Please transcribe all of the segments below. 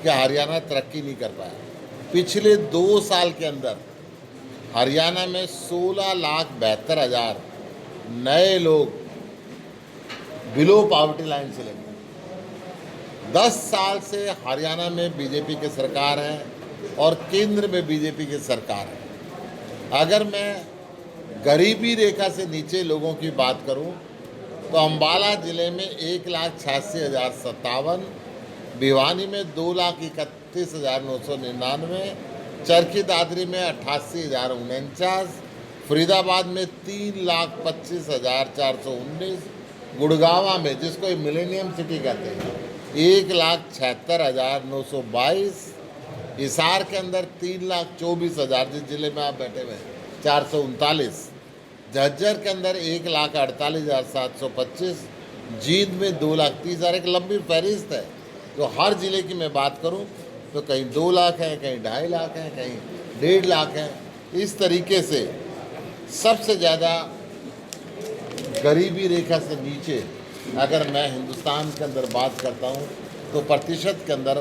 कि हरियाणा तरक्की नहीं कर पाया। पिछले 2 साल के अंदर हरियाणा में 16,72,000 नए लोग बिलो पॉवर्टी लाइन से लगे। 10 साल से हरियाणा में बीजेपी की सरकार है और केंद्र में बीजेपी की सरकार है। अगर मैं गरीबी रेखा से नीचे लोगों की बात करूं तो अम्बाला ज़िले में 1,86,057, भिवानी में 2,31,999, चरखी दादरी में 88,049, फरीदाबाद में 3,25,419, गुड़गावा में, जिसको मिलेनियम सिटी कहते हैं, 1,76,922, हिसार के अंदर 3,24,000, जिस जिले में आप बैठे हुए हैं, 439, झज्जर के अंदर 1,48,725, जींद में 2,30,000। एक लंबी फहरिस्त है। तो हर ज़िले की मैं बात करूं तो कहीं 2 लाख है, कहीं 2.5 लाख है, कहीं 1.5 लाख है। इस तरीके से सबसे ज़्यादा गरीबी रेखा से नीचे अगर मैं हिंदुस्तान के अंदर बात करता हूं तो प्रतिशत के अंदर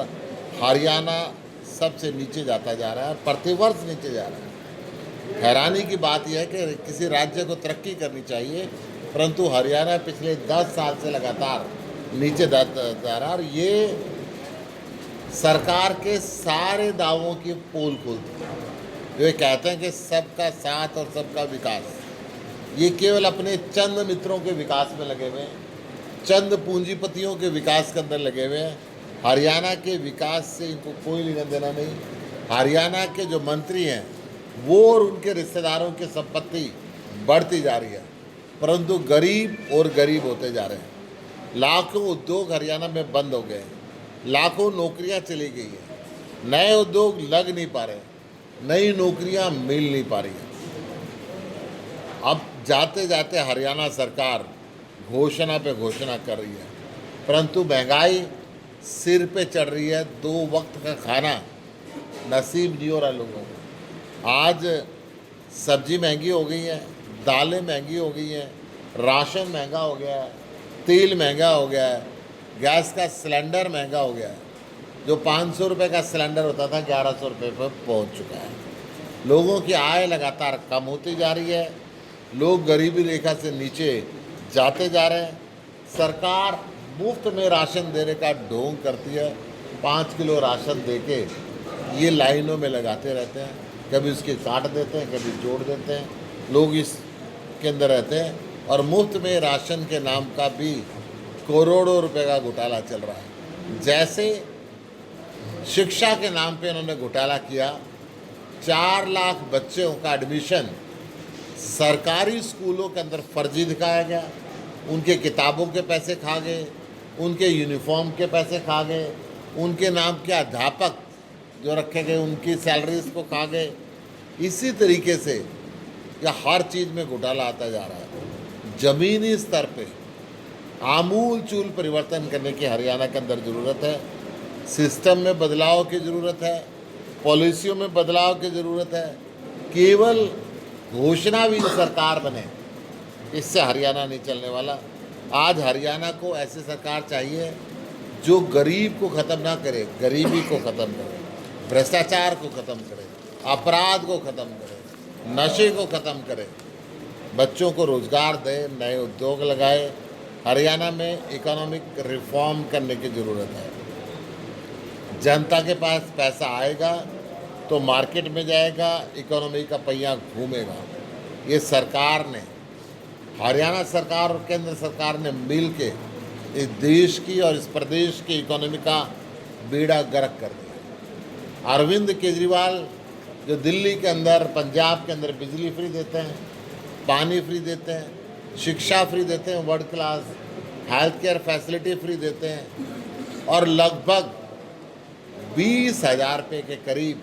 हरियाणा सबसे नीचे जाता जा रहा है, प्रतिवर्ष नीचे जा रहा है। हैरानी की बात यह है कि किसी राज्य को तरक्की करनी चाहिए, परंतु हरियाणा पिछले 10 साल से लगातार नीचे जा रहा है। और ये सरकार के सारे दावों की पोल खोलती है। जो ये कहते हैं कि सबका साथ और सबका विकास, ये केवल अपने चंद मित्रों के विकास में लगे हुए हैं, चंद पूंजीपतियों के विकास के अंदर लगे हुए हैं। हरियाणा के विकास से इनको कोई लेना देना नहीं। हरियाणा के जो मंत्री हैं वो और उनके रिश्तेदारों की संपत्ति बढ़ती जा रही है, परंतु गरीब और गरीब होते जा रहे हैं। लाखों उद्योग हरियाणा में बंद हो गए हैं, लाखों नौकरियां चली गई हैं, नए उद्योग लग नहीं पा रहे, नई नौकरियां मिल नहीं पा रही हैं। अब जाते जाते हरियाणा सरकार घोषणा पे घोषणा कर रही है, परंतु महंगाई सिर पे चढ़ रही है। 2 वक्त का खाना नसीब नहीं हो रहा लोगों को। आज सब्जी महंगी हो गई है, दालें महंगी हो गई हैं, राशन महंगा हो गया है, तेल महंगा हो गया है, गैस का सिलेंडर महंगा हो गया है। जो 500 रुपये का सिलेंडर होता था 1100 रुपये पर पहुँच चुका है। लोगों की आय लगातार कम होती जा रही है, लोग गरीबी रेखा से नीचे जाते जा रहे हैं। सरकार मुफ्त में राशन देने का ढोंग करती है। 5 किलो राशन देके ये लाइनों में लगाते रहते हैं, कभी उसके काट देते हैं, कभी जोड़ देते हैं। लोग इसके अंदर रहते हैं और मुफ्त में राशन के नाम का भी करोड़ों रुपए का घोटाला चल रहा है। जैसे शिक्षा के नाम पे उन्होंने घोटाला किया, 4 लाख बच्चों का एडमिशन सरकारी स्कूलों के अंदर फर्जी दिखाया गया। उनके किताबों के पैसे खा गए, उनके यूनिफॉर्म के पैसे खा गए, उनके नाम के अध्यापक जो रखे गए उनकी सैलरीज को खा गए। इसी तरीके से यह हर चीज़ में घोटाला आता जा रहा है। ज़मीनी स्तर पे आमूल चूल परिवर्तन करने की हरियाणा के अंदर ज़रूरत है। सिस्टम में बदलाव की ज़रूरत है, पॉलिसियों में बदलाव की ज़रूरत है। केवल घोषणा भी सरकार बने, इससे हरियाणा नहीं चलने वाला। आज हरियाणा को ऐसी सरकार चाहिए जो गरीब को ख़त्म ना करे, गरीबी को ख़त्म करे, भ्रष्टाचार को ख़त्म करे, अपराध को ख़त्म करे, नशे को ख़त्म करे, बच्चों को रोज़गार दे, नए उद्योग लगाए। हरियाणा में इकोनॉमिक रिफॉर्म करने की ज़रूरत है। जनता के पास पैसा आएगा तो मार्केट में जाएगा, इकोनॉमी का पहिया घूमेगा। ये सरकार ने, हरियाणा सरकार और केंद्र सरकार ने मिल के इस देश की और इस प्रदेश की इकोनॉमी का बेड़ा गर्क कर दिया। अरविंद केजरीवाल जो दिल्ली के अंदर, पंजाब के अंदर बिजली फ्री देते हैं, पानी फ्री देते हैं, शिक्षा फ्री देते हैं, world class health care facility free देते हैं, और लगभग 20,000 रुपये के करीब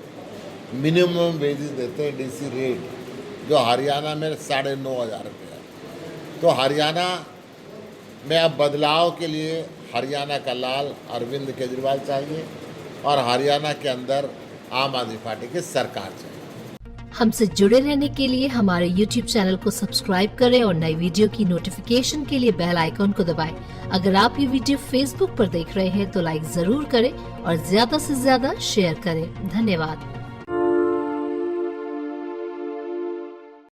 मिनिमम वेजेस देते हैं, डीसी रेट, जो हरियाणा में 9,500 रुपये है। तो हरियाणा में अब बदलाव के लिए हरियाणा का लाल अरविंद केजरीवाल चाहिए और हरियाणा के अंदर आम आदमी पार्टी की सरकार चाहिए। हमसे जुड़े रहने के लिए हमारे YouTube चैनल को सब्सक्राइब करें और नई वीडियो की नोटिफिकेशन के लिए बेल आइकॉन को दबाएं। अगर आप ये वीडियो Facebook पर देख रहे हैं तो लाइक जरूर करें और ज्यादा से ज्यादा शेयर करें। धन्यवाद।